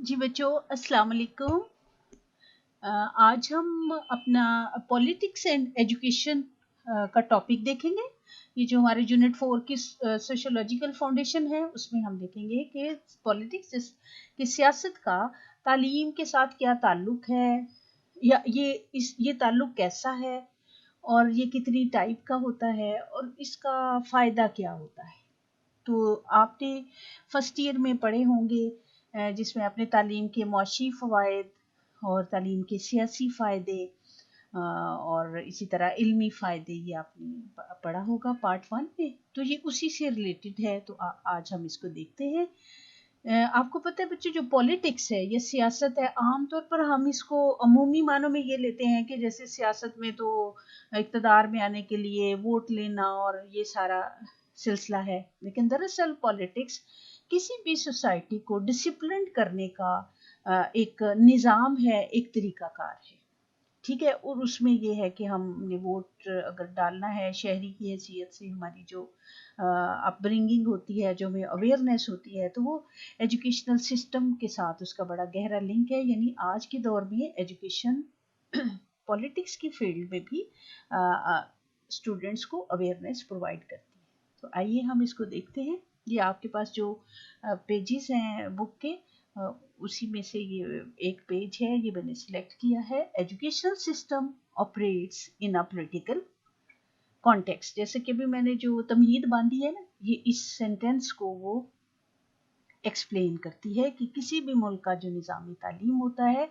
जी बच्चों, अस्सलाम वालेकुम। आज हम अपना पॉलिटिक्स एंड एजुकेशन का टॉपिक देखेंगे। ये जो हमारे यूनिट 4 की सोशियोलॉजिकल फाउंडेशन है, उसमें हम देखेंगे कि पॉलिटिक्स की सियासत का तालीम के साथ क्या ताल्लुक है, या ये ताल्लुक कैसा है, और ये कितनी टाइप का होता है, और इसका फ़ायदा क्या होता है। तो आपने फर्स्ट ईयर में पढ़े होंगे, जिसमें आपने तालीम के मुआशी फ़वाइद और तालीम के सियासी फ़ायदे और इसी तरह इल्मी फ़ायदे, ये आपने पढ़ा होगा पार्ट 1 में। तो ये उसी से रिलेटेड है, तो आज हम इसको देखते हैं। आपको पता है बच्चों, जो पॉलिटिक्स है, ये सियासत है, आमतौर पर हम इसको अमूमी मानों में ये लेते हैं कि जैसे सियासत में तो इक़्तिदार में आने के लिए वोट लेना और ये सारा सिलसिला है। लेकिन दरअसल पॉलिटिक्स किसी भी सोसाइटी को डिसिप्लिन करने का एक निज़ाम है, एक तरीक़ाकार है, ठीक है। और उसमें ये है कि हमने वोट अगर डालना है, शहरी की हैसियत से हमारी जो अपब्रिंगिंग होती है, जो हमें अवेयरनेस होती है, तो वो एजुकेशनल सिस्टम के साथ उसका बड़ा गहरा लिंक है। यानी आज के दौर में एजुकेशन पॉलिटिक्स की फील्ड में भी स्टूडेंट्स को अवेयरनेस प्रोवाइड करती है। तो आइए हम इसको देखते हैं। ये आपके पास जो पेजेस हैं बुक के, उसी में से ये एक पेज है, ये मैंने सिलेक्ट किया है। Educational system operates in a political context. जैसे कि भी मैंने जो तमहीद बांधी है ना, ये इस सेंटेंस को वो एक्सप्लेन करती है कि किसी भी मुल्क का जो निज़ामी तालीम होता है,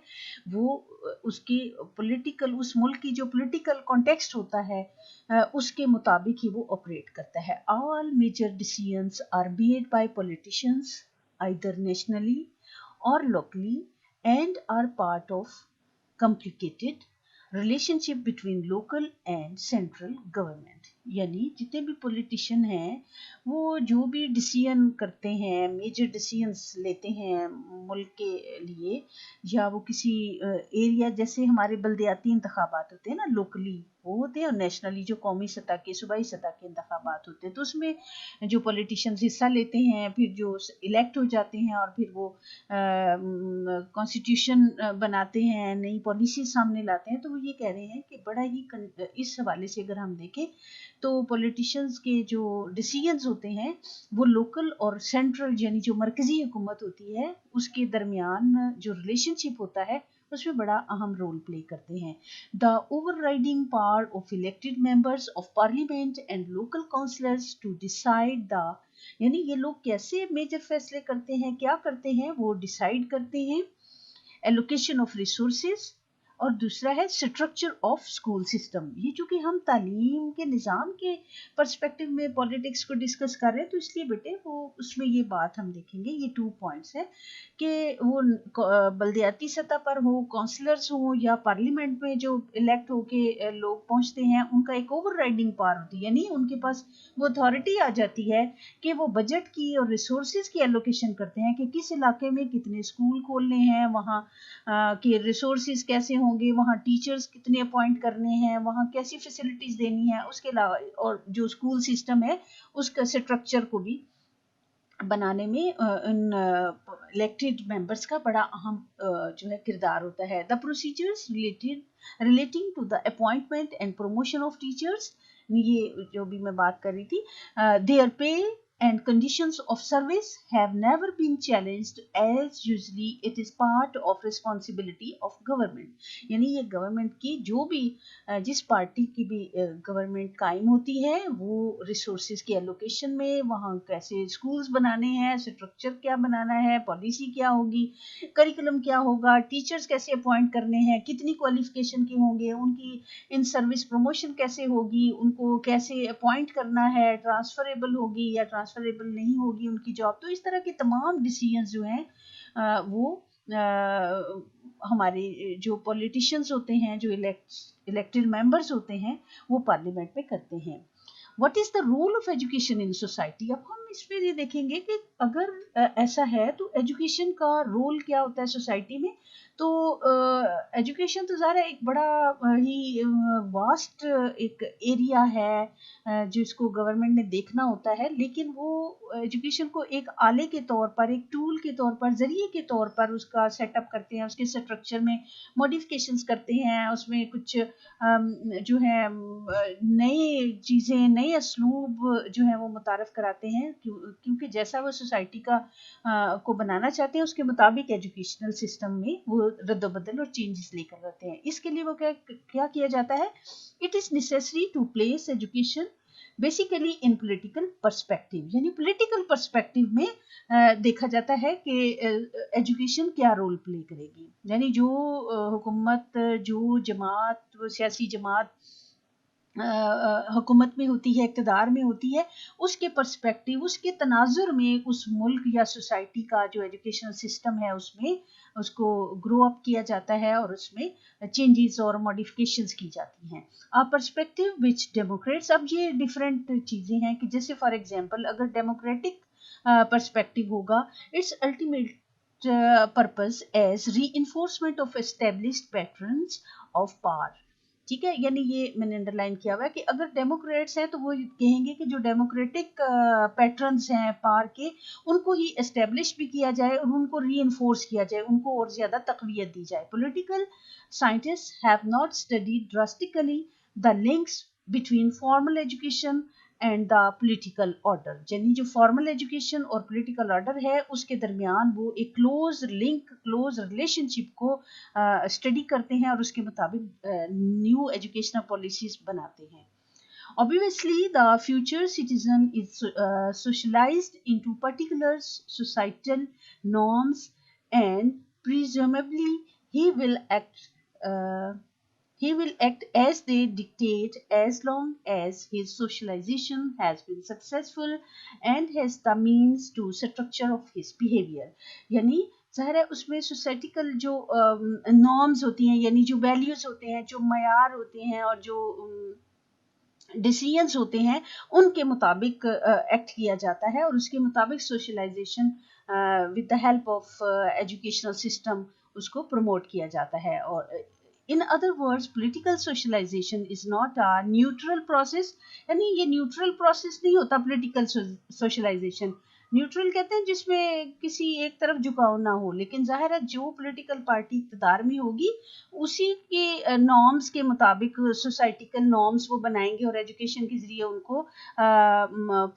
वो उसकी पॉलिटिकल, उस मुल्क की जो पॉलिटिकल कॉन्टेक्स्ट होता है, उसके मुताबिक ही वो ऑपरेट करता है। All major decisions are made by politicians either nationally or locally and are part of complicated relationship between local and central government। यानी जितने भी पॉलिटिशियन हैं, वो जो भी डिसीजन करते हैं, मेजर डिसीजंस लेते हैं मुल्क के लिए, या वो किसी एरिया, जैसे हमारे बल्दियाती इंतखाबात होते हैं ना, लोकली वो होते हैं, और नेशनली जो कौमी सतह के, सूबाई सतह के इंतखाबात होते हैं, तो उसमें जो पॉलिटिशियंस हिस्सा लेते हैं, फिर जो इलेक्ट हो जाते हैं, और फिर वो कॉन्स्टिट्यूशन बनाते हैं, नई पॉलिसी सामने लाते हैं। तो वो ये कह रहे हैं कि बड़ा ही इस हवाले से अगर हम देखें, तो पॉलिटिशियंस के जो डिसीजंस होते हैं, वो लोकल और सेंट्रल, यानी जो मरकज़ी हुकूमत होती है, उसके दरमियान जो रिलेशनशिप होता है, उसमें बड़ा अहम रोल प्ले करते हैं। The overriding power of elected members of parliament and local councillors to decide the, यानी ये लोग कैसे मेजर फैसले करते हैं, क्या करते हैं, वो डिसाइड करते हैं एलोकेशन ऑफ रिसोर्सेज, और दूसरा है स्ट्रक्चर ऑफ स्कूल सिस्टम। ये चूंकि हम तालीम के निज़ाम के पर्सपेक्टिव में पॉलिटिक्स को डिस्कस कर रहे हैं, तो इसलिए बेटे वो उसमें ये बात हम देखेंगे। ये 2 पॉइंट्स है कि वो बल्दियाती सतह पर हो, काउंसलर्स हो, या पार्लियामेंट में जो इलेक्ट होके लोग पहुंचते हैं, उनका एक ओवर राइडिंग पावर होती है, यानी उनके पास वो अथॉरिटी आ जाती है कि वो बजट की और रिसोर्सेज की एलोकेशन करते हैं कि किस इलाके में कितने स्कूल खोलने हैं, वहाँ के रिसोर्सेज कैसे होंगे, वहाँ टीचर्स कितने अपॉइंट करने हैं, वहाँ कैसी फैसिलिटीज़ देनी है, उसके अलावा और जो स्कूल सिस्टम है उसका स्ट्रक्चर को भी बनाने में इन इलेक्टेड मेंबर्स का बड़ा अहम जो है किरदार होता है। The procedures relating to the appointment and promotion of teachers, ये जो भी मैं बात कर रही थी, देयर पे and conditions of service have never been challenged, as usually it is part of responsibility of government। यानी ये गवर्नमेंट की जो भी जिस पार्टी की भी गवर्नमेंट कायम होती है, वो रिसोर्सेज की एलोकेशन में, वहाँ कैसे स्कूल्स बनाने हैं, स्ट्रक्चर क्या बनाना है, पॉलिसी क्या होगी, करिकुलम क्या होगा, टीचर्स कैसे अपॉइंट करने हैं, कितनी क्वालिफिकेशन के होंगे, उनकी इन सर्विस प्रमोशन कैसे होगी, उनको कैसे अपॉइंट करना है, ट्रांसफरेबल होगी या ट्रांसफरेबल नहीं होगी उनकी जॉब। तो इस तरह के तमाम डिसीजंस जो हैं वो हमारे जो पॉलिटिशियंस होते हैं, जो इलेक्टेड मेंबर्स होते हैं, वो पार्लियामेंट में करते हैं। What is the role of education in society. अब हम اس پہ یہ دیکھیں گے کہ اگر ایسا ہے تو ایجوکیشن کا رول کیا ہوتا ہے سوسائٹی میں. تو ایجوکیشن تو ظاہر ہے ایک بڑا ہی واسٹ ایک ایریا ہے جس کو گورنمنٹ نے دیکھنا ہوتا ہے, لیکن وہ ایجوکیشن کو ایک آلے کے طور پر, ایک ٹول کے طور پر, ذریعے کے طور پر اس کا سیٹ اپ کرتے ہیں, اس کے اسٹرکچر میں موڈیفکیشنز کرتے ہیں, اس میں کچھ جو ہے نئے چیزیں, نئے اسلوب جو ہے وہ متعارف کراتے ہیں, کیونکہ جیسا وہ سوسائٹی کا کو بنانا چاہتے ہیں اس کے مطابق ایجوکیشنل سسٹم میں وہ رد و بدل اور چینجز لے کر رہتے ہیں. اس کے لیے وہ کیا کیا جاتا ہے, it is necessary to place education basically in political perspective, یعنی پولیٹیکل پرسپیکٹو میں دیکھا جاتا ہے کہ ایجوکیشن کیا رول پلے کرے گی. یعنی جو حکومت, جو جماعت, وہ سیاسی جماعت حکومت میں ہوتی ہے, اقتدار میں ہوتی ہے, اس کے پرسپیکٹو, اس کے تناظر میں اس ملک یا سوسائٹی کا جو ایجوکیشنل سسٹم ہے اس میں اس کو گرو اپ کیا جاتا ہے اور اس میں چینجز اور ماڈیفکیشنز کی جاتی ہیں. پرسپیکٹو وچ ڈیموکریٹس, اب یہ ڈفرینٹ چیزیں ہیں کہ جیسے فار ایگزامپل اگر ڈیموکریٹک پرسپیکٹو ہوگا, it's ultimate purpose is reinforcement of established patterns of power. ٹھیک ہے, یعنی یہ میں نے انڈر لائن کیا ہوا ہے کہ اگر ڈیموکریٹس ہیں تو وہ کہیں گے کہ جو ڈیموکریٹک پیٹرنز ہیں پاور کے, ان کو ہی اسٹیبلش بھی کیا جائے اور ان کو ری انفورس کیا جائے, ان کو اور زیادہ تقویت دی جائے. Political scientists have not studied drastically the links between formal education and the political order. یعنی جو فارمل ایجوکیشن اور پولیٹیکل آرڈر ہے اس کے درمیان وہ ایک کلوز لنک, کلوز ریلیشن شپ کو اسٹڈی کرتے ہیں اور اس کے مطابق نیو ایجوکیشنل پالیسیز بناتے ہیں. Obviously, the future citizen is socialized into particular societal norms, and presumably he will act as they dictate as long as his socialization has been successful and has the means to structure of his behavior. یعنی ظاہر ہے اس میں سوسائٹیکل جو norms ہوتی ہیں, یعنی جو values ہوتے ہیں, جو معیار ہوتے ہیں اور جو ڈیسیژنز ہوتے ہیں, ان کے مطابق ایکٹ کیا جاتا ہے اور اس کے مطابق socialisation with the help of educational system اس کو پروموٹ کیا جاتا ہے. اور in other words, political socialization is not a neutral process. یعنی یہ نیوٹرل پروسیس نہیں ہوتا پولیٹیکل سوشلائزیشن. نیوٹرل کہتے ہیں جس میں کسی ایک طرف جھکاؤ نہ ہو, لیکن ظاہر ہے جو پولیٹیکل پارٹی اقتدار میں ہوگی اسی کے نارمز کے مطابق سوسائٹیکل نارمز وہ بنائیں گے اور ایجوکیشن کے ذریعے ان کو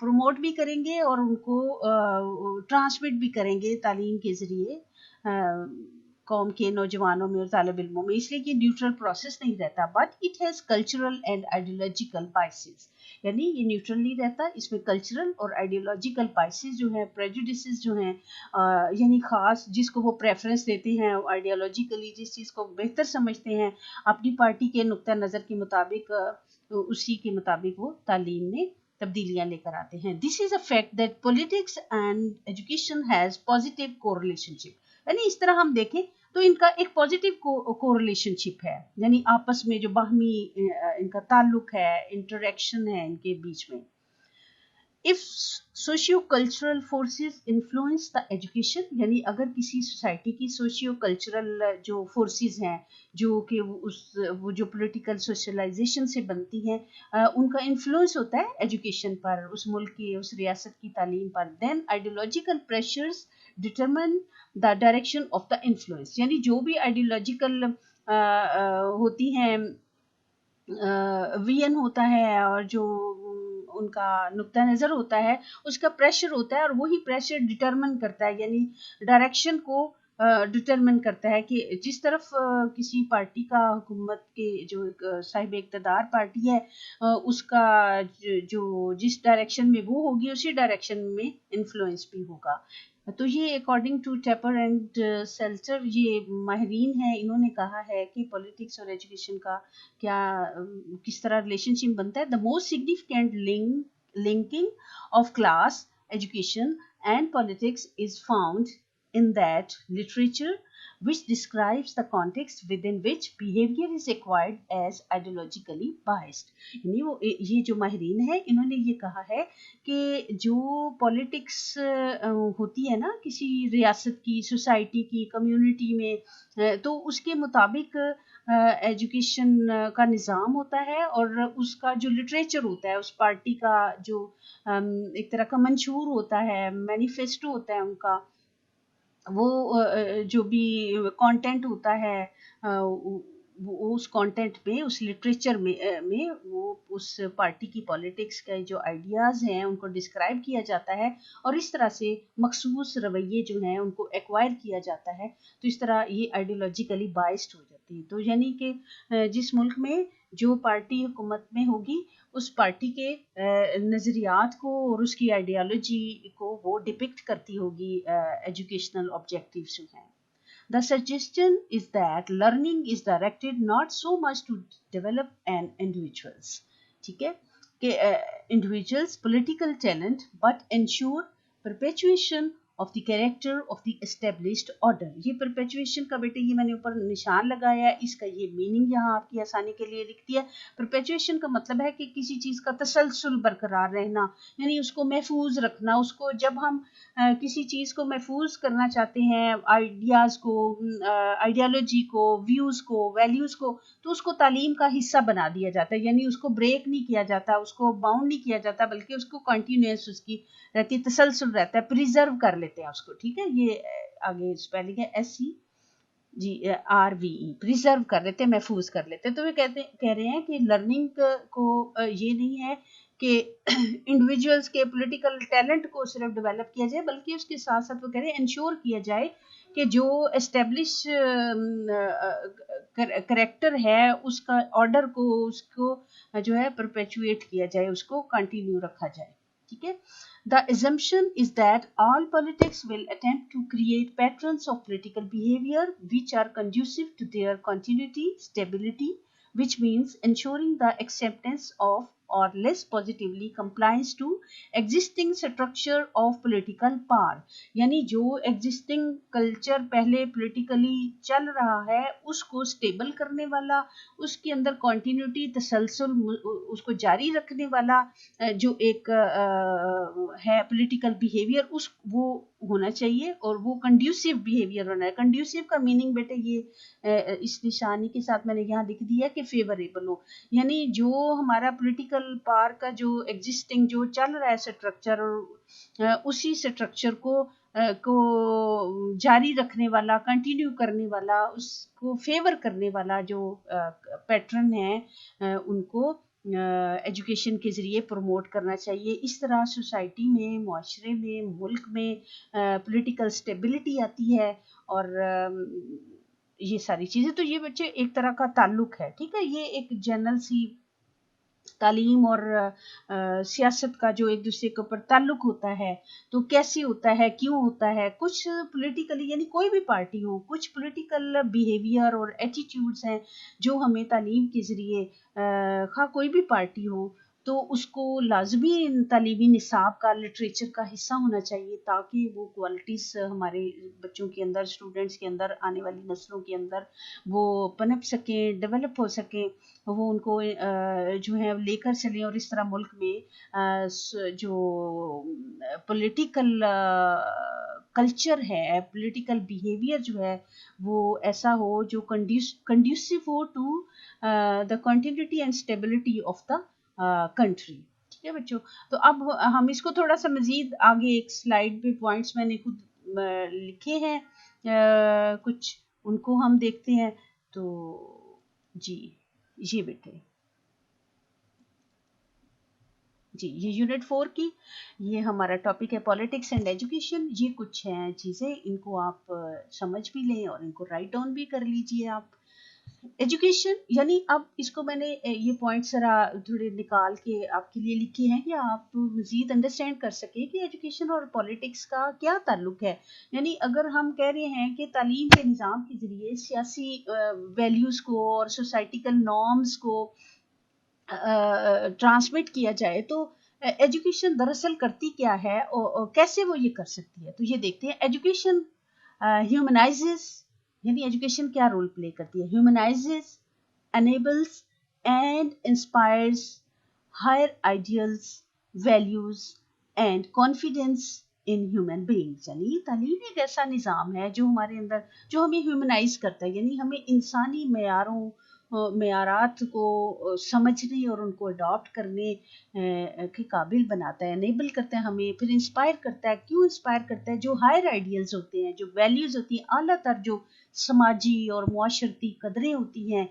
پروموٹ بھی کریں گے اور ان کو ٹرانسمٹ بھی کریں گے تعلیم کے ذریعے قوم کے نوجوانوں میں اور طالب علموں میں. اس لیے کہ نیوٹرل پروسیس نہیں رہتا, but it has cultural and ideological biases. یعنی یہ نیوٹرل نہیں رہتا, اس میں کلچرل اور آئیڈیولوجیکل بائسز جو ہیں, پریجوڈسز جو ہیں, یعنی خاص جس کو وہ پریفرنس دیتے ہیں, آئیڈیولوجیکلی جس چیز کو بہتر سمجھتے ہیں اپنی پارٹی کے نقطہ نظر کے مطابق, اسی کے مطابق وہ تعلیم میں تبدیلیاں لے کر آتے ہیں. This is a fact that politics and education has positive correlation ship. یعنی اس طرح ہم دیکھیں تو ان کا ایک پازیٹیو کوریلیشن شپ ہے, یعنی آپس میں جو باہمی ان کا تعلق ہے, انٹریکشن ہے ان کے بیچ میں. If socio-cultural forces influence the education, یعنی اگر کسی سوسائٹی کی سوشیو کلچرل جو فورسز ہیں جو کہ وہ جو پولیٹیکل سوشلائزیشن سے بنتی ہیں, ان کا انفلوئنس ہوتا ہے ایجوکیشن پر, اس ملک کی, اس ریاست کی تعلیم پر, then ideological pressures determine the direction of the influence. یعنی جو بھی آئیڈیولوجیکل ہوتی ہیں, وین ہوتا ہے اور جو ان کا نقطہ نظر ہوتا ہے, اس کا پریشر ہوتا ہے اور وہی پریشر ڈٹرمن کرتا ہے, یعنی ڈائریکشن کو ڈٹرمن کرتا ہے کہ جس طرف کسی پارٹی کا, حکومت کے جو صاحب اقتدار پارٹی ہے, اس کا جو جس ڈائریکشن میں وہ ہوگی اسی ڈائریکشن میں انفلوئنس بھی ہوگا. تو یہ اکارڈنگ ٹو ٹیپر اینڈ سیلٹر, یہ ماہرین ہیں, انہوں نے کہا ہے کہ پولیٹکس اور ایجوکیشن کا کیا کس طرح ریلیشن شپ بنتا ہے. The most significant linking of class education and politics is found in that literature which describes the context within which behavior is acquired as ideologically biased. यानी वो ये जो माहिरीन है इन्होंने ये कहा है कि जो पॉलिटिक्स होती है ना किसी रियासत की, सोसाइटी की, कम्युनिटी में, तो उसके मुताबिक एजुकेशन का निज़ाम होता है और उसका जो लिटरेचर होता है, उस पार्टी का जो एक तरह का मंशूर होता है, मैनिफेस्टो होता है उनका, वो जो भी कंटेंट होता है वो उस कंटेंट में, उस लिटरेचर में वो उस पार्टी की पॉलिटिक्स के जो आइडियाज़ हैं उनको डिस्क्राइब किया जाता है और इस तरह से मखसूस रवैये जो हैं उनको एक्वायर किया जाता है। तो इस तरह ये आइडियोलॉजिकली बाइस्ड हो जाती है। तो यानी कि जिस मुल्क में जो पार्टी हुकूमत में होगी उस पार्टी के नज़रियात को और उसकी आइडियोलॉजी को वो डिपिक्ट करती होगी एजुकेशनल ऑब्जेक्टिव्स जो हैं। The suggestion is that learning is directed not so much to develop an individuals, ठीक है, कि individuals political talent but ensure perpetuation of the character of the established order। ये perpetuation का बेटे ये मैंने ऊपर निशान लगाया है, इसका ये मीनिंग यहाँ आपकी आसानी के लिए लिख दिया। perpetuation का मतलब है कि किसी चीज़ का तसलसल बरकरार रहना, यानी उसको महफूज रखना। उसको जब हम किसी चीज़ को महफूज करना चाहते हैं, आइडियाज़ को, आइडियालॉजी को, व्यूज़ को, वैल्यूज़ को, तो उसको तालीम का हिस्सा बना दिया जाता है। यानी उसको ब्रेक नहीं किया जाता, उसको बाउंड नहीं किया जाता, बल्कि उसको कंटिन्यूस उसकी रहती, तसलसल रहता है, प्रिजर्व कर लेते हैं उसको। ठीक है, ये आगे स्पेलिंग है SERVE, प्रिजर्व कर लेते हैं, महफूज कर लेते हैं। तो वे कह रहे हैं कि लर्निंग को ये नहीं है कि इंडिविजुअल्स के पॉलिटिकल टैलेंट को सिर्फ डेवलप किया जाए, बल्कि उसके साथ साथ वो कह रहे हैं इंश्योर किया जाए कि जो एस्टेब्लिश करेक्टर है उसका ऑर्डर को, उसको जो है परपेचुएट किया जाए, उसको कंटिन्यू रखा जाए। ठीक है। The assumption is that all politics will attempt to create patterns of political behavior which are conducive to their continuity, stability, which means ensuring the acceptance of or less positively compliance to existing structure of political power। यानी जो existing culture पहले politically चल रहा है उसको stable करने वाला, उसके अंदर continuity, तसलसल, उसको जारी रखने वाला जो एक है political behavior, उस वो होना चाहिए और वो conducive behavior होना है। conducive का meaning बेटे ये इस निशानी के साथ मैंने यहाँ लिख दिया कि favorable हो, यानी जो हमारा political पावर का जो existing जो चल रहा है स्ट्रक्चर, उसी स्ट्रक्चर को जारी रखने वाला, कंटिन्यू करने वाला, उसको फेवर करने वाला जो पैटर्न है उनको एजुकेशन के ज़रिए प्रमोट करना चाहिए। इस तरह सोसाइटी में, मुआशरे में, मुल्क में पॉलिटिकल स्टेबिलिटी आती है और ये सारी चीज़ें। तो ये बच्चे एक तरह का ताल्लुक है। ठीक है, ये एक जनरल सी तालीम और सियासत का जो एक दूसरे के ऊपर ताल्लुक होता है, तो कैसे होता है, क्यों होता है। कुछ पॉलिटिकली, यानी कोई भी पार्टी हो, कुछ पॉलिटिकल बिहेवियर और एटीट्यूड्स हैं जो हमें तालीम के ज़रिए, खा कोई भी पार्टी हो, तो उसको लाजमी तालीमी निसाब का, लिटरेचर का हिस्सा होना चाहिए, ताकि वो क्वालिटीज़ हमारे बच्चों के अंदर, स्टूडेंट्स के अंदर, आने वाली नस्लों के अंदर वो पनप सकें, डेवलप हो सकें, वो उनको जो है लेकर चलें और इस तरह मुल्क में जो पॉलिटिकल कल्चर है, पॉलिटिकल बिहेवियर जो है वो ऐसा हो जो कंड्यूसिव हो to the continuity and stability of the country. ठीक है बच्चों, तो अब हम इसको थोड़ा सा मजीद आगे एक स्लाइड पे पॉइंट्स मैंने खुद लिखे हैं, कुछ उनको हम देखते हैं। तो जी ये बेटे जी, ये यूनिट 4 की ये हमारा टॉपिक है पॉलिटिक्स एंड एजुकेशन। ये कुछ हैं चीज़ें, इनको आप समझ भी लें और इनको राइट डाउन भी कर लीजिए आप। एजुकेशन यानी, अब इसको मैंने ये पॉइंट जरा थोड़े निकाल के आपके लिए लिखे हैं कि आप मज़ीद अंडरस्टैंड कर सकें कि एजुकेशन और पॉलिटिक्स का क्या ताल्लुक है। यानी अगर हम कह रहे हैं कि तालीम के निज़ाम के ज़रिए सियासी वैल्यूज़ को और सोसाइटिकल नॉर्म्स को ट्रांसमिट किया जाए, तो एजुकेशन दरअसल करती क्या है और कैसे वो ये कर सकती है। तो ये देखते हैं। एजुकेशन ह्यूमनाइजेस, यानी एजुकेशन क्या रोल प्ले करती है, ह्यूमनाइजेस, enables and inspires higher ideals, values and confidence in human beings। यानी तालीम एक ऐसा निज़ाम है जो हमारे अंदर, जो हमें ह्यूमनाइज करता है, यानी हमें इंसानी मेयारात को समझने और उनको अडॉप्ट करने के काबिल बनाता है, एनेबल करता है हमें, फिर इंस्पायर करता है। क्यों इंस्पायर करता है? जो हायर आइडियल्स होते हैं, जो वैल्यूज़ होती हैं, आला तर जो समाजी और मुआशरती कदरें होती हैं,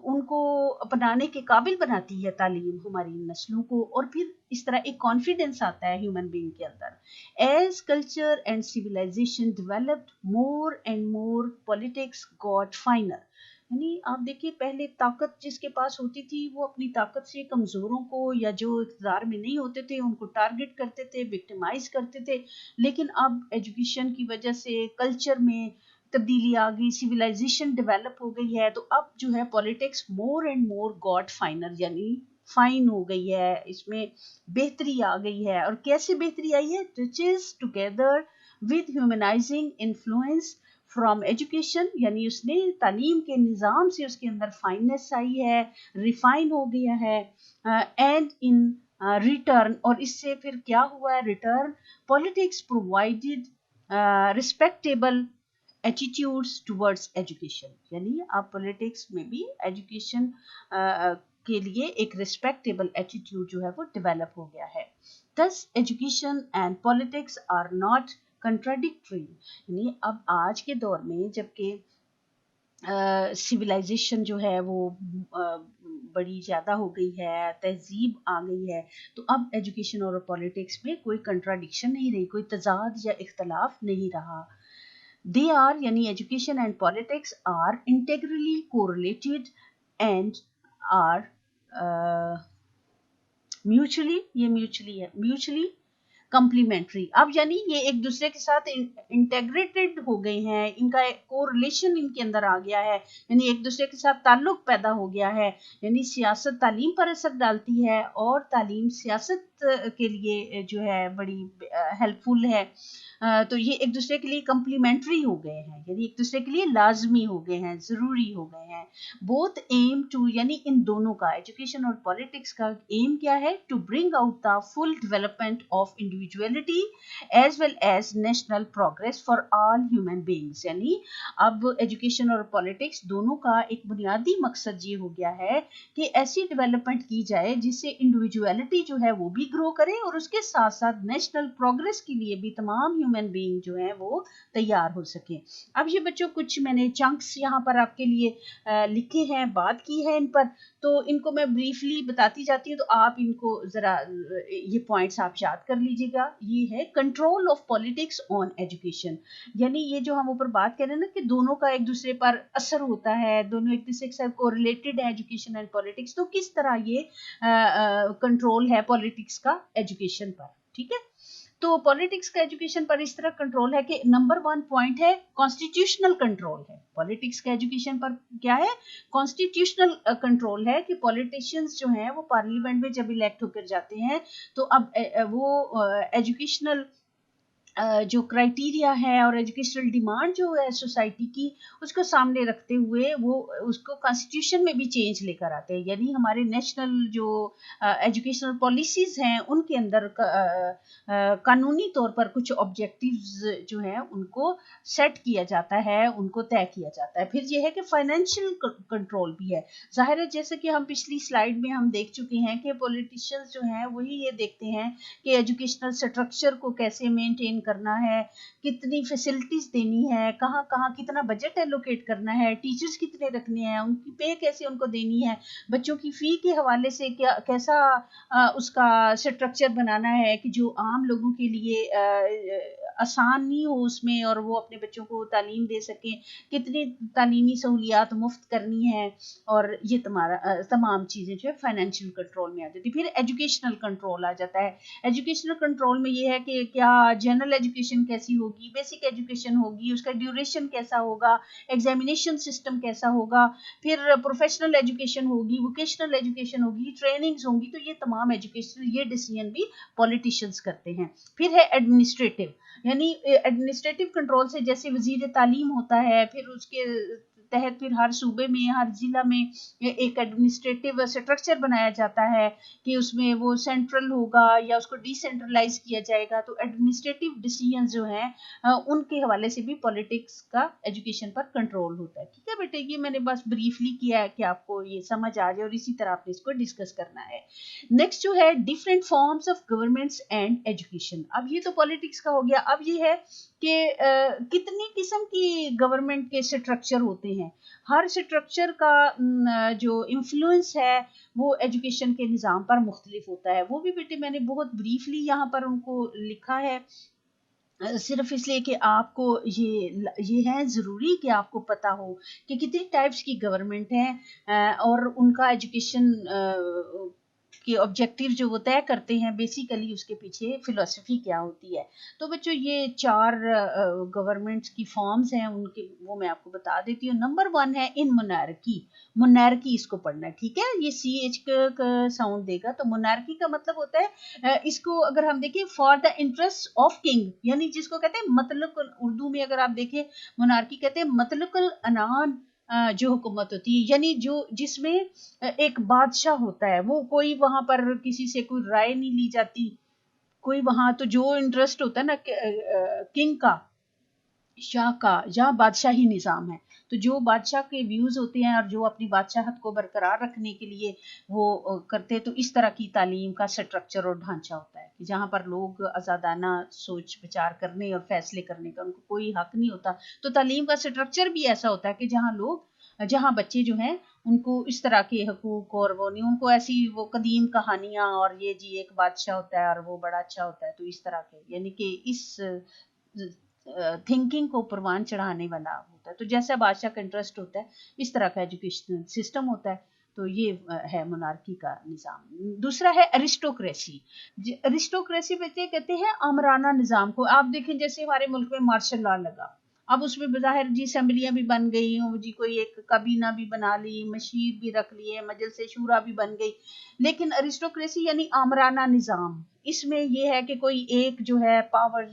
उनको अपनाने के काबिल बनाती है तालीम हमारी नस्लों को। और फिर इस तरह एक कॉन्फिडेंस आता है ह्यूमन बीइंग के अंदर। As culture and civilisation developed, more and more politics got finer. यानी आप देखिए, पहले ताकत जिसके पास होती थी वो अपनी ताकत से कमज़ोरों को या जो इक़्तिदार में नहीं होते थे उनको टारगेट करते थे, विक्टिमाइज करते थे। लेकिन अब एजुकेशन की वजह से कल्चर में तब्दीली आ गई, सिविलाइजेशन डेवलप हो गई है, तो अब जो है politics more and more God फाइनर, यानी फाइन हो गई है, इसमें बेहतरी आ गई है। और कैसे बेहतरी आई है? Riches together with humanising influence from education, यानी उसने तालीम के निज़ाम से उसके अंदर फाइननेस आई है, रिफाइन हो गया है। एंड इन रिटर्न, और इससे फिर क्या हुआ है? Return politics provided respectable attitudes towards education, यानी आप पॉलिटिक्स में भी एजुकेशन के लिए एक रिस्पेक्टेबल एटीट्यूड जो है वो डेवलप हो गया है। Thus education and politics are not contradictory, यानी अब आज के दौर में जबकि सिविलाइजेशन जो है वो बड़ी ज़्यादा हो गई है, तहजीब आ गई है, तो अब एजुकेशन और पॉलिटिक्स में कोई कंट्राडिक्शन नहीं रही, कोई तजाद या इख्तलाफ नहीं रहा। They are, यानी education and politics are integrally correlated and are mutually, ये mutually है, mutually complementary। अब यानी ये एक दूसरे के साथ इंटेग्रेटेड हो गए हैं, इनका कोरिलेशन इनके अंदर आ गया है, यानी एक दूसरे के साथ ताल्लुक पैदा हो गया है। यानी सियासत तालीम पर असर डालती है और तालीम सियासत के लिए जो है बड़ी हेल्पफुल है। तो ये एक दूसरे के लिए कम्प्लीमेंट्री हो गए हैं, यानी एक दूसरे के लिए लाजमी हो गए हैं, ज़रूरी हो गए हैं। बोथ एम टू, यानी इन दोनों का, एजुकेशन और पॉलिटिक्स का एम क्या है? To bring out the full development of individuality as well as national progress for all human beings. यानी अब एजुकेशन और पॉलिटिक्स दोनों का एक बुनियादी मकसद ये हो गया है कि ऐसी डेवलपमेंट की जाए जिससे इंडिविजुअलिटी जो है वो भी ग्रो करे और उसके साथ साथ नेशनल प्रोग्रेस के लिए भी तमाम ह्यूमन बीइंग जो है वो तैयार हो सके। अब ये बच्चों कुछ मैंने चंक्स यहाँ पर आपके लिए लिखे हैं, बात की है इन पर, तो इनको मैं ब्रीफली बताती जाती हूँ, तो आप इनको ज़रा ये पॉइंट्स आप याद कर लीजिएगा। ये है control of politics on education, यानी ये जो हम ऊपर बात कर रहे हैं ना कि दोनों का एक दूसरे पर असर होता है, दोनों एक दूसरे के साथ कोरिलेटेड है एजुकेशन एंड पॉलिटिक्स, तो किस तरह ये कंट्रोल है पॉलिटिक्स का एजुकेशन पर। ठीक है, तो पॉलिटिक्स का एजुकेशन पर इस तरह कंट्रोल है कि नंबर 1 पॉइंट है कॉन्स्टिट्यूशनल कंट्रोल है। पॉलिटिक्स का एजुकेशन पर क्या है? कॉन्स्टिट्यूशनल कंट्रोल है कि पॉलिटिशियंस जो हैं वो पार्लियामेंट में जब इलेक्ट होकर जाते हैं तो अब वो एजुकेशनल जो क्राइटेरिया है और एजुकेशनल डिमांड जो है सोसाइटी की, उसको सामने रखते हुए वो उसको कॉन्स्टिट्यूशन में भी चेंज लेकर आते हैं। यानी हमारे नेशनल जो एजुकेशनल पॉलिसीज़ हैं उनके अंदर कानूनी तौर पर कुछ ऑब्जेक्टिव्स जो हैं उनको सेट किया जाता है, उनको तय किया जाता है। फिर ये है कि फाइनेंशियल कंट्रोल भी है। ज़ाहिर है, जैसे कि हम पिछली स्लाइड में हम देख चुके हैं कि पॉलिटिशियंस जो हैं वही ये देखते हैं कि एजुकेशनल स्ट्रक्चर को कैसे मेंटेन करना है, कितनी फैसिलिटीज़ देनी है, कहाँ कहाँ कितना बजट एलोकेट करना है, टीचर्स कितने रखने हैं, उनकी पे कैसे उनको देनी है, बच्चों की फ़ी के हवाले से क्या कैसा उसका स्ट्रक्चर बनाना है कि जो आम लोगों के लिए आसान नहीं हो उसमें और वो अपने बच्चों को तालीम दे सकें, कितनी तालीमी सहूलियात मुफ्त करनी है, और ये तमाम चीज़ें जो है फाइनेंशियल कंट्रोल में आ जाती है। फिर एजुकेशनल कंट्रोल आ जाता है। एजुकेशनल कंट्रोल में ये है कि क्या जनरल एजुकेशन कैसी होगी, बेसिक एजुकेशन होगी, उसका ड्यूरेशन कैसा होगा, एग्जामिनेशन सिस्टम कैसा होगा, फिर प्रोफेशनल एजुकेशन होगी, वोकेशनल एजुकेशन होगी, ट्रेनिंग्स होंगी, तो ये तमाम एजुकेशन ये डिसीजन भी पॉलिटिशियंस करते हैं। फिर है एडमिनिस्ट्रेटिव, یعنی ایڈمنسٹریٹو کنٹرول سے جیسے وزیر تعلیم ہوتا ہے، پھر اس کے تحت پھر ہر صوبے میں ہر ضلع میں ایک ایڈمنسٹریٹو اسٹرکچر بنایا جاتا ہے کہ اس میں وہ سینٹرل ہوگا یا اس کو ڈی سینٹرلائز کیا جائے گا. تو ایڈمنسٹریٹو ڈیسیژنز جو ہیں ان کے حوالے سے بھی پالیٹکس کا ایجوکیشن پر کنٹرول ہوتا ہے. ٹھیک ہے بیٹے، یہ میں نے بس بریفلی کیا ہے کہ آپ کو یہ سمجھ آ جائے اور اسی طرح آپ نے اس کو ڈسکس کرنا ہے. نیکسٹ جو ہے different forms of governments and education. اب یہ تو پالیٹکس کا ہو گیا. اب یہ ہے کہ کتنی قسم کی گورنمنٹ کے اسٹرکچر ہوتے ہیں. ہر اسٹرکچر کا جو انفلوئنس ہے وہ ایجوکیشن کے نظام پر مختلف ہوتا ہے. وہ بھی بیٹے میں نے بہت بریفلی یہاں پر ان کو لکھا ہے، صرف اس لیے کہ آپ کو یہ ہے ضروری کہ آپ کو پتا ہو کہ کتنی ٹائپس کی گورنمنٹ ہیں اور ان کا ایجوکیشن کے آبجیکٹیو جو وہ طے کرتے ہیں بیسیکلی اس کے پیچھے فلسفی کیا ہوتی ہے. تو بچوں یہ 4 گورنمنٹس کی فارمز ہیں، ان کے وہ میں آپ کو بتا دیتی ہوں. نمبر 1 ہے ان مونارکی. مونارکی اس کو پڑھنا ہے، ٹھیک ہے. یہ CH کا ساؤنڈ دے گا. تو مونارکی کا مطلب ہوتا ہے اس کو اگر ہم دیکھیں for the interest of king, یعنی جس کو کہتے ہیں مطلق، اردو میں اگر آپ دیکھیں مونارکی کہتے ہیں مطلق العنان جو حکومت ہوتی ہے، یعنی جس میں ایک بادشاہ ہوتا ہے، وہ کوئی وہاں پر کسی سے کوئی رائے نہیں لی جاتی، کوئی وہاں تو جو انٹرسٹ ہوتا ہے نا کنگ کا، شاہ کا، جہاں بادشاہی نظام ہے تو جو بادشاہ کے ویوز ہوتے ہیں اور جو اپنی بادشاہت کو برقرار رکھنے کے لیے وہ کرتے، تو اس طرح کی تعلیم کا سٹرکچر اور ڈھانچہ ہوتا ہے کہ جہاں پر لوگ آزادانہ سوچ بچار کرنے اور فیصلے کرنے کا ان کو کوئی حق نہیں ہوتا. تو تعلیم کا سٹرکچر بھی ایسا ہوتا ہے کہ جہاں بچے جو ہیں ان کو اس طرح کے حقوق اور وہ نہیں، ان کو ایسی وہ قدیم کہانیاں اور یہ جی ایک بادشاہ ہوتا ہے اور وہ بڑا اچھا ہوتا ہے، تو اس طرح کے یعنی کہ اس تھنکنگ کو پروان چڑھانے والا ہوتا ہے. تو جیسا بادشاہ کا انٹرسٹ ہوتا ہے اس طرح کا ایجوکیشنل سسٹم ہوتا ہے. تو یہ ہے مونارکی کا نظام. دوسرا ہے ایرسٹوکریسی. ایرسٹوکریسی بچے کہتے ہیں آمرانہ نظام کو. آپ دیکھیں جیسے ہمارے ملک میں مارشل لا لگا، اب اس میں بظاہر جی اسمبلیاں بھی بن گئی ہوں جی، کوئی ایک کابینہ بھی بنا لی، مشیر بھی رکھ لیے، مجلس شورا بھی بن گئی، لیکن ایرسٹوکریسی یعنی آمرانہ نظام. اس میں یہ ہے کہ کوئی ایک جو ہے پاور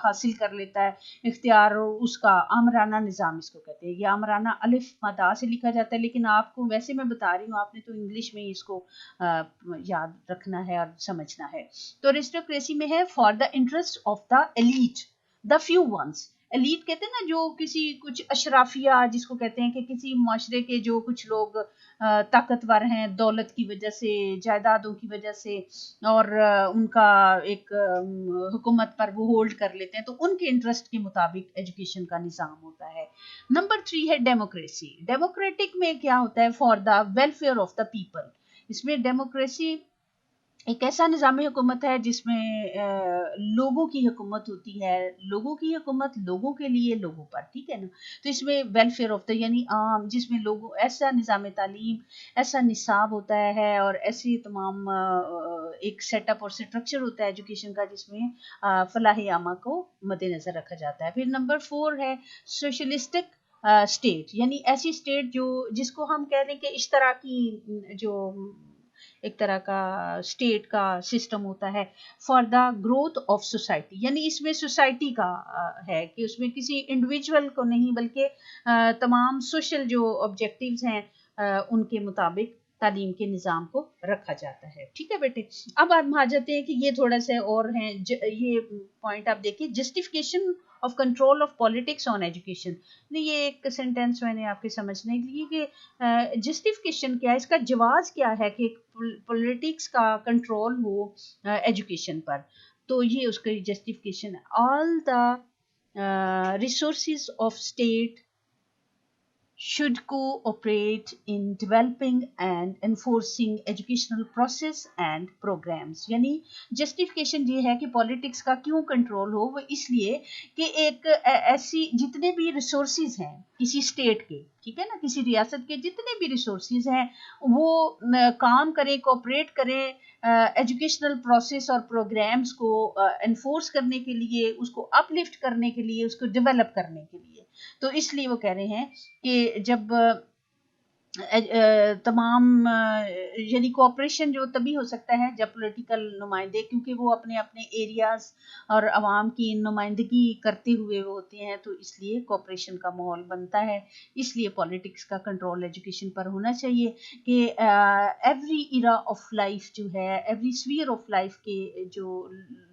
حاصل کر لیتا ہے، اختیار اس کا، آمرانہ نظام اس کو کہتے ہیں. یہ آمرانہ الف مدہ سے لکھا جاتا ہے، لیکن آپ کو ویسے میں بتا رہی ہوں، آپ نے تو انگلش میں اس کو یاد رکھنا ہے اور سمجھنا ہے. تو ایرسٹوکریسی میں ہے for the interest of the elite, the few ones. Elite کہتے ہیں نا جو کچھ اشرافیہ جس کو کہتے ہیں کہ کسی معاشرے کے جو کچھ لوگ طاقتور ہیں دولت کی وجہ سے، جائیدادوں کی وجہ سے، اور ان کا ایک حکومت پر وہ ہولڈ کر لیتے ہیں، تو ان کے انٹرسٹ کے مطابق ایجوکیشن کا نظام ہوتا ہے. نمبر 3 ہے ڈیموکریسی. ڈیموکریٹک میں کیا ہوتا ہے for the welfare of the people. اس میں ڈیموکریسی ایک ایسا نظام حکومت ہے جس میں لوگوں کی حکومت ہوتی ہے، لوگوں کی حکومت لوگوں کے لیے، لوگوں پر، ٹھیک ہے نا. تو اس میں ویلفیئر آف دا یعنی عام، جس میں لوگوں ایسا نظام تعلیم، ایسا نصاب ہوتا ہے اور ایسی تمام ایک سیٹ اپ اور اسٹرکچر ہوتا ہے ایجوکیشن کا جس میں فلاح عامہ کو مد نظر رکھا جاتا ہے. پھر نمبر 4 ہے سوشلسٹک اسٹیٹ، یعنی ایسی اسٹیٹ جس کو ہم کہہ لیں کہ اشتراکی، جو ایک طرح کا اسٹیٹ کا سسٹم ہوتا ہے for the growth of society. یعنی اس میں سوسائٹی کا ہے کہ اس میں کسی انڈیویجول کو نہیں بلکہ تمام سوشل جو آبجیکٹیوز ہیں ان کے مطابق تعلیم کے نظام کو رکھا جاتا ہے. ٹھیک ہے بیٹے. اب ہم آ جاتے ہیں کہ یہ تھوڑا سا اور ہیں، یہ پوائنٹ آپ دیکھیں، justification of control of politics on education. یہ ایک سینٹینس میں نے آپ کے سمجھنے کے لیے کہ جسٹیفیکیشن کیا ہے، اس کا جواز کیا ہے کہ پولیٹکس کا کنٹرول ہو ایجوکیشن پر. تو یہ اس کی جسٹیفیکیشن ہے. All the resources of state should cooperate in developing and enforcing educational process and programs. یعنی جسٹیفیکیشن یہ ہے کہ پالیٹکس کا کیوں کنٹرول ہو، وہ اس لیے کہ ایک ایسی جتنے بھی ریسورسز ہیں کسی اسٹیٹ کے، ٹھیک ہے نا، کسی ریاست کے جتنے بھی ریسورسز ہیں وہ کام کریں، کوآپریٹ کریں ایجوکیشنل پروسیس اور پروگرامز کو انفورس کرنے کے لیے، اس کو اپ لفٹ کرنے کے لیے، اس کو ڈیولپ کرنے کے لیے. تو اس لیے وہ کہہ رہے ہیں کہ جب तमाम यानी कोऑपरेशन जो तभी हो सकता है जब पॉलिटिकल नुमाइंदे, क्योंकि वो अपने अपने एरियाज और आवाम की नुमाइंदगी करते हुए वो होते हैं, तो इसलिए कोऑपरेशन का माहौल बनता है। इसलिए पॉलिटिक्स का कंट्रोल एजुकेशन पर होना चाहिए कि एवरी इरा ऑफ लाइफ जो है, एवरी स्फीयर ऑफ लाइफ के जो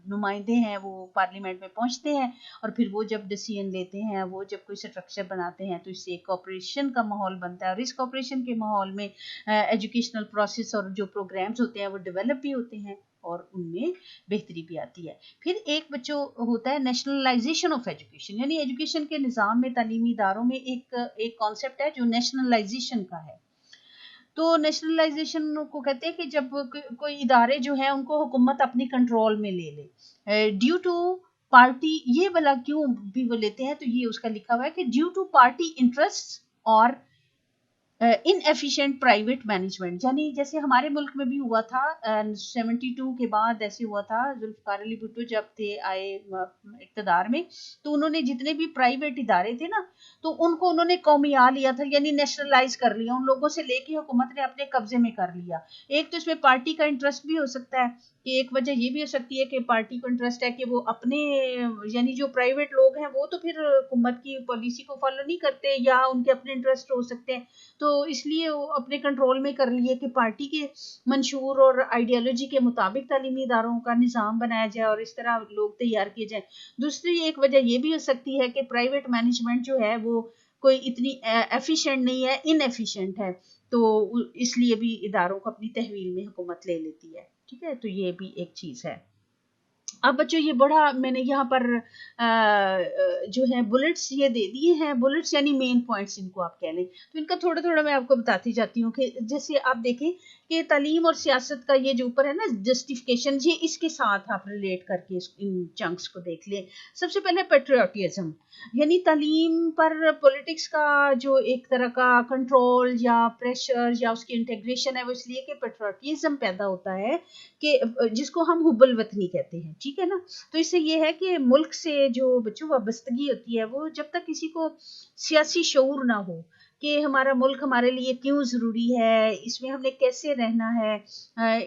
नुमाइंदे हैं वो पार्लियामेंट में पहुंचते हैं, और फिर वो जब डिसीजन लेते हैं, वो जब कोई स्ट्रक्चर बनाते हैं, तो इससे कोऑपरेशन का माहौल बनता है, और इस कोऑपरेशन के माहौल में एजुकेशनल प्रोसेस और जो प्रोग्राम्स होते हैं वो डेवलप भी होते हैं और उनमें बेहतरी भी आती है। फिर एक बच्चों होता है नेशनलाइजेशन ऑफ एजुकेशन, यानी एजुकेशन के निज़ाम में, तालीमी इदारों में एक कॉन्सेप्ट है जो नेशनलाइजेशन का है। तो नेशनलाइजेशन को कहते हैं कि जब कोई इदारे जो है उनको हुकूमत अपनी कंट्रोल में ले ले ड्यू टू पार्टी, ये वाला क्यों भी वो लेते हैं, तो ये उसका लिखा हुआ है कि ड्यू टू पार्टी इंटरेस्ट और इनएफिशिएंट प्राइवेट मैनेजमेंट। यानी जैसे हमारे मुल्क में भी हुआ था 72 के बाद, ऐसे हुआ था, जुल्फकार अली भुट्टो जब थे आए इक़्तिदार में, तो उन्होंने जितने भी प्राइवेट इदारे थे ना, तो उनको उन्होंने कौमिया लिया था, यानी नेशनलाइज कर लिया, उन लोगों से लेके हुकूमत ने अपने कब्जे में कर लिया। एक तो इसमें पार्टी का इंटरेस्ट भी हो सकता है, कि एक वजह ये भी हो सकती है कि पार्टी को इंटरेस्ट है कि वो अपने, यानी जो प्राइवेट लोग हैं वो तो फिर हुकूमत की पॉलिसी को फॉलो नहीं करते, या उनके अपने इंटरेस्ट हो सकते हैं, तो इसलिए वो अपने कंट्रोल में कर लिए कि पार्टी के मंशूर और आइडियोलॉजी के मुताबिक तालीमी इदारों का निज़ाम बनाया जाए और इस तरह लोग तैयार किए जाए। दूसरी एक वजह ये भी हो सकती है कि प्राइवेट मैनेजमेंट जो है वो कोई इतनी एफिशिएंट नहीं है, इनएफिशिएंट है, तो इसलिए भी इदारों को अपनी तहवील में हुकूमत ले लेती है। ठीक है, तो ये भी एक चीज़ है। अब बच्चों ये बड़ा मैंने यहाँ पर जो है बुलेट्स ये दे दिए हैं, बुलेट्स यानी मेन पॉइंट्स इनको आप कह लें, तो इनका थोड़ा थोड़ा मैं आपको बताती जाती हूँ कि जैसे आप देखें कि तालीम और सियासत का ये जो ऊपर है ना जस्टिफिकेशन, ये इसके साथ आप रिलेट करके इन चंक्स को देख लें। सबसे पहले पेट्रियोटिज्म, यानी तालीम पर पॉलिटिक्स का जो एक तरह का कंट्रोल या प्रेशर या उसकी इंटीग्रेशन है, वो इसलिए कि पेट्रियोटिज्म पैदा होता है कि जिसको हम हुब्बुल वतनी कहते हैं, ठीक है ना। तो इससे ये है कि मुल्क से जो बच्चों वाबस्तगी होती है, वो जब तक किसी को सियासी शऊर ना हो कि हमारा मुल्क हमारे लिए क्यों ज़रूरी है, इसमें हमने कैसे रहना है,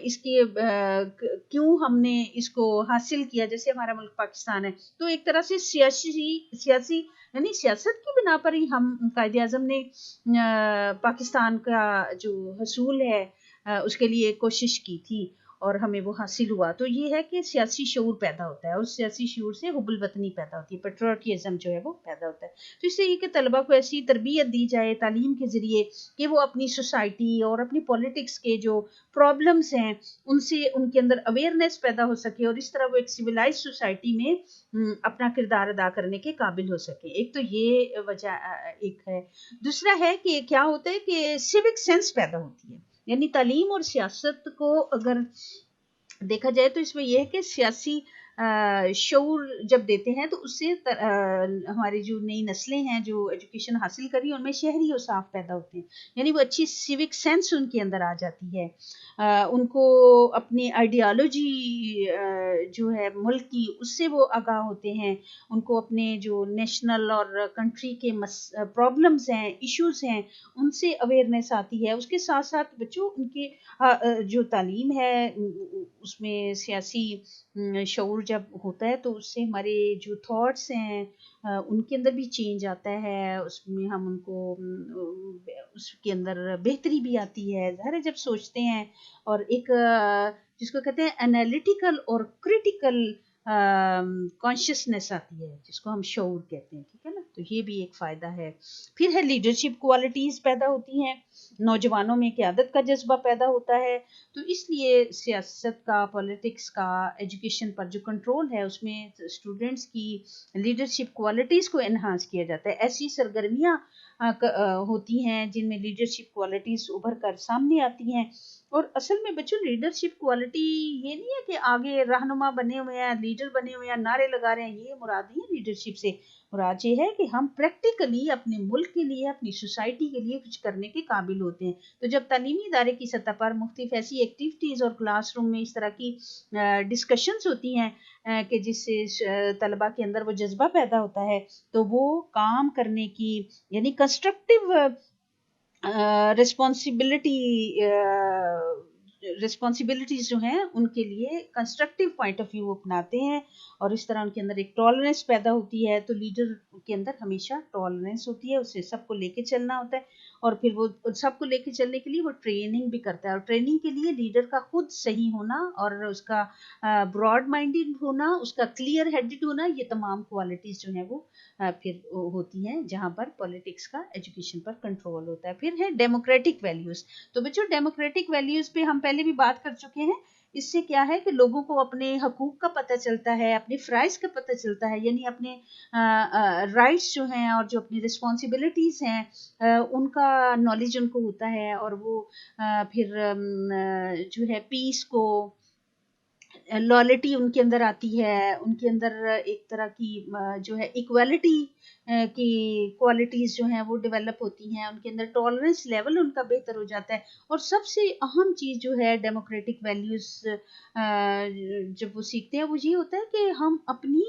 इसके क्यों हमने इसको हासिल किया, जैसे हमारा मुल्क पाकिस्तान है, तो एक तरह से सियासी यानी सियासत की बिना पर ही हम कायदे आज़म ने पाकिस्तान का जो हसूल है उसके लिए कोशिश की थी और हमें वो हासिल हुआ। तो ये है कि सियासी शऊर पैदा होता है, उस सियासी शऊर से हुब्बुल वतनी पैदा होती है, पेट्रियोटिज्म जो है वो पैदा होता है। तो इससे ये कि तलबा को ऐसी तरबियत दी जाए तालीम के ज़रिए कि वो अपनी सोसाइटी और अपनी पॉलिटिक्स के जो प्रॉब्लम्स हैं उनसे उनके अंदर अवेयरनेस पैदा हो सके, और इस तरह वो एक सिविलाइज सोसाइटी में अपना किरदार अदा करने के काबिल हो सके। एक तो ये वजह एक है। दूसरा है कि क्या होता है कि सिविक सेंस पैदा होती है, यानी तालीम और सियासत को अगर देखा जाए तो इसमें यह है कि सियासी शऊर जब देते हैं तो उससे हमारी जो नई नस्लें हैं जो एजुकेशन हासिल करी, उनमें शहरी और साफ पैदा होते हैं, यानी वो अच्छी सिविक सेंस उनके अंदर आ जाती है। उनको अपनी आइडियोलॉजी जो है मुल्क की, उससे वो आगाह होते हैं, उनको अपने जो नेशनल और कंट्री के प्रॉब्लम्स हैं, इश्यूज हैं, उनसे अवेयरनेस आती है। उसके साथ साथ बच्चों उनके जो तालीम है उसमें सियासी शऊर जब होता है तो उससे हमारे जो थॉट्स हैं उनके अंदर भी चेंज आता है, उसमें हम उनको उसके अंदर बेहतरी भी आती है, ज़ाहिर है जब सोचते हैं, और एक जिसको कहते हैं एनालिटिकल और क्रिटिकल कॉन्शियसनेस आती है, जिसको हम शऊर कहते हैं, ठीक है ना। तो ये भी एक फ़ायदा है। फिर है लीडरशिप क्वालिटीज़ पैदा होती हैं, नौजवानों में क़यादत का जज्बा पैदा होता है। तो इसलिए सियासत का, पॉलिटिक्स का, एजुकेशन पर जो कंट्रोल है उसमें स्टूडेंट्स की लीडरशिप क्वालिटीज़ को एनहांस किया जाता है। ऐसी सरगर्मियाँ होती हैं जिनमें लीडरशिप क्वालिटीज़ उभर कर सामने आती हैं। और असल में बच्चों लीडरशिप क्वालिटी ये नहीं है कि आगे रहनुमा बने हुए हैं, लीडर बने हुए हैं, नारे लगा रहे हैं, ये मुराद नहीं है लीडरशिप से। मुराद ये है कि हम प्रैक्टिकली अपने मुल्क के लिए, अपनी सोसाइटी के लिए कुछ करने के काबिल होते हैं। तो जब तालीमी इदारे की सतह पर मुख्तलिफ ऐसी एक्टिविटीज़ और क्लासरूम में इस तरह की डिस्कशंस होती हैं कि जिससे तलबा के अंदर वो जज्बा पैदा होता है, तो वो काम करने की, यानी कंस्ट्रक्टिव रिस्पॉन्सिबिलिटीज जो हैं उनके लिए कंस्ट्रक्टिव पॉइंट ऑफ व्यू अपनाते हैं, और इस तरह उनके अंदर एक टॉलरेंस पैदा होती है। तो लीडर के अंदर हमेशा टॉलरेंस होती है, उसे सबको लेके चलना होता है, और फिर वो सबको लेके चलने के लिए वो ट्रेनिंग भी करता है। और ट्रेनिंग के लिए लीडर का खुद सही होना और उसका ब्रॉड माइंडेड होना, उसका क्लियर हेडेड होना, ये तमाम क्वालिटीज जो हैं वो फिर होती हैं जहाँ पर पॉलिटिक्स का एजुकेशन पर कंट्रोल होता है। फिर है डेमोक्रेटिक वैल्यूज। तो बच्चों डेमोक्रेटिक वैल्यूज पे हम पहले भी बात कर चुके हैं। इससे क्या है कि लोगों को अपने हकूक का पता चलता है, अपने फ्राइज का पता चलता है, यानी अपने राइट्स जो हैं और जो अपनी रिस्पॉन्सिबिलिटीज हैं उनका नॉलेज उनको होता है। और वो फिर जो है पीस को लॉयल्टी उनके अंदर आती है, उनके अंदर एक तरह की जो है इक्वालिटी की क्वालिटीज़ जो हैं वो डेवलप होती हैं, उनके अंदर टॉलरेंस लेवल उनका बेहतर हो जाता है। और सबसे अहम चीज़ जो है डेमोक्रेटिक वैल्यूज़ जब वो सीखते हैं वो ये होता है कि हम अपनी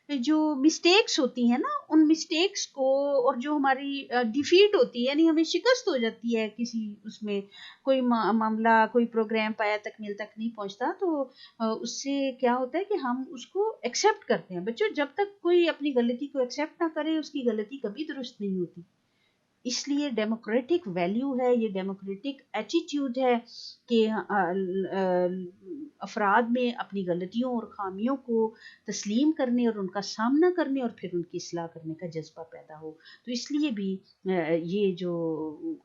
जो मिस्टेक्स होती हैं ना, उन मिस्टेक्स को, और जो हमारी डिफीट होती है यानी हमें शिकस्त हो जाती है किसी उसमें, कोई मामला कोई प्रोग्राम पाया तकमील तक नहीं पहुंचता, तो उससे क्या होता है कि हम उसको एक्सेप्ट करते हैं। बच्चों जब तक कोई अपनी गलती को एक्सेप्ट ना करे उसकी गलती कभी दुरुस्त नहीं होती। इसलिए डेमोक्रेटिक वैल्यू है, ये डेमोक्रेटिक एटीट्यूड है कि अफराद में अपनी गलतियों और खामियों को तस्लीम करने और उनका सामना करने और फिर उनकी इस्लाह करने का जज्बा पैदा हो। तो इसलिए भी ये जो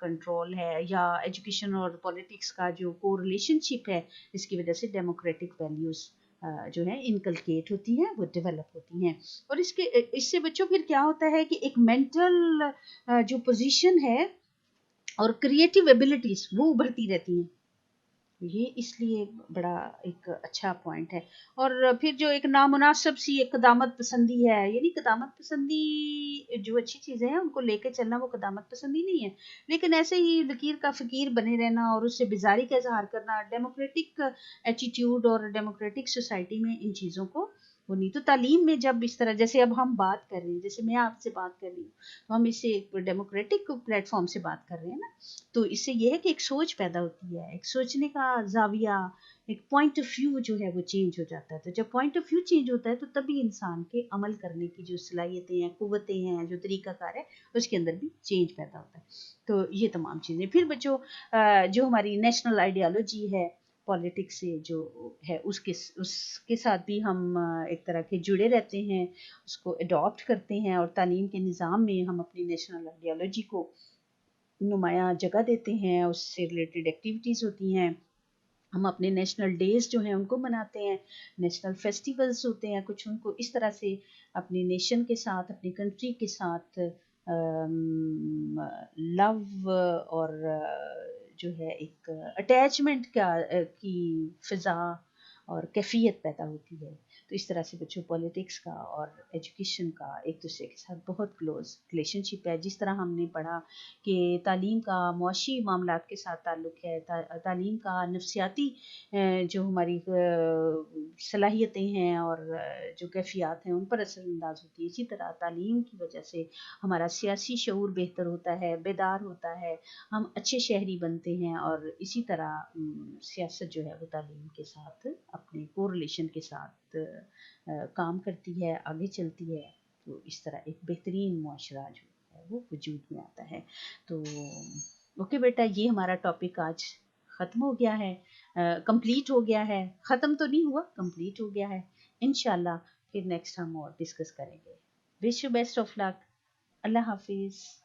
कंट्रोल है या एजुकेशन और पॉलिटिक्स का जो को रिलेशनशिप है, इसकी वजह से डेमोक्रेटिक वैल्यूज़ जो है इनकलकेट होती हैं, वो डेवलप होती हैं। और इससे बच्चों फिर क्या होता है कि एक मेंटल जो पोजीशन है और क्रिएटिव एबिलिटीज वो उभरती रहती हैं। ये इसलिए बड़ा एक अच्छा पॉइंट है। और फिर जो एक नामुनासिब सी एक कदामत पसंदी है, यानी कदामत पसंदी जो अच्छी चीज़ें हैं उनको लेके चलना वो कदामत पसंदी नहीं है, लेकिन ऐसे ही लकीर का फ़कीर बने रहना और उससे बेजारी का इजहार करना डेमोक्रेटिक एटीट्यूड और डेमोक्रेटिक सोसाइटी में इन चीज़ों को वो नहीं। तो तालीम में जब इस तरह जैसे अब हम बात कर रहे हैं, जैसे मैं आपसे बात कर रही हूँ, तो हम इससे एक डेमोक्रेटिक प्लेटफॉर्म से बात कर रहे हैं ना, तो इससे ये है कि एक सोच पैदा होती है, एक सोचने का जाविया, एक पॉइंट ऑफ व्यू जो है वो चेंज हो जाता है। तो जब पॉइंट ऑफ व्यू चेंज होता है तो तभी इंसान के अमल करने की जो सलाहियतें हैं, कुव्वतें हैं, जो तरीकाकार है, उसके अंदर भी चेंज पैदा होता है। तो ये तमाम चीज़ें फिर बच्चों जो हमारी नेशनल आइडियालॉजी है पॉलिटिक्स से जो है उसके साथ भी हम एक तरह के जुड़े रहते हैं, उसको अडॉप्ट करते हैं, और तालीम के निज़ाम में हम अपनी नेशनल आइडियालॉजी को नुमायाँ जगह देते हैं, उससे रिलेटेड एक्टिविटीज़ होती हैं। हम अपने नेशनल डेज जो हैं उनको मनाते हैं, नेशनल फेस्टिवल्स होते हैं कुछ, उनको इस तरह से अपनी नेशन के साथ, अपनी कंट्री के साथ लव और जो है एक अटैचमेंट की फ़िज़ा और कैफियत पैदा होती है। तो इस तरह से बच्चों पॉलिटिक्स का और एजुकेशन का एक दूसरे के साथ बहुत क्लोज रिलेशनशिप है। जिस तरह हमने पढ़ा कि तालीम का मुआशी मामलात के साथ ताल्लुक़ है, तालीम का नफ्सियाती जो हमारी सलाहियतें हैं और जो कैफियत हैं उन पर असरअंदाज होती है। इसी तरह तालीम की वजह से हमारा सियासी शऊर बेहतर होता है, बेदार होता है, हम अच्छे शहरी बनते हैं, और इसी तरह सियासत जो है वो तालीम के साथ अपने कोरिलेशन के साथ काम करती है, आगे चलती है। तो इस तरह एक बेहतरीन मुआशरा जो है वो वजूद में आता है। तो ओके बेटा, ये हमारा टॉपिक आज ख़त्म हो गया है, कंप्लीट हो गया है। ख़त्म तो नहीं हुआ, कंप्लीट हो गया है। इंशाल्लाह फिर नेक्स्ट हम और डिस्कस करेंगे। Wish you best of luck. अल्लाह हाफिज़।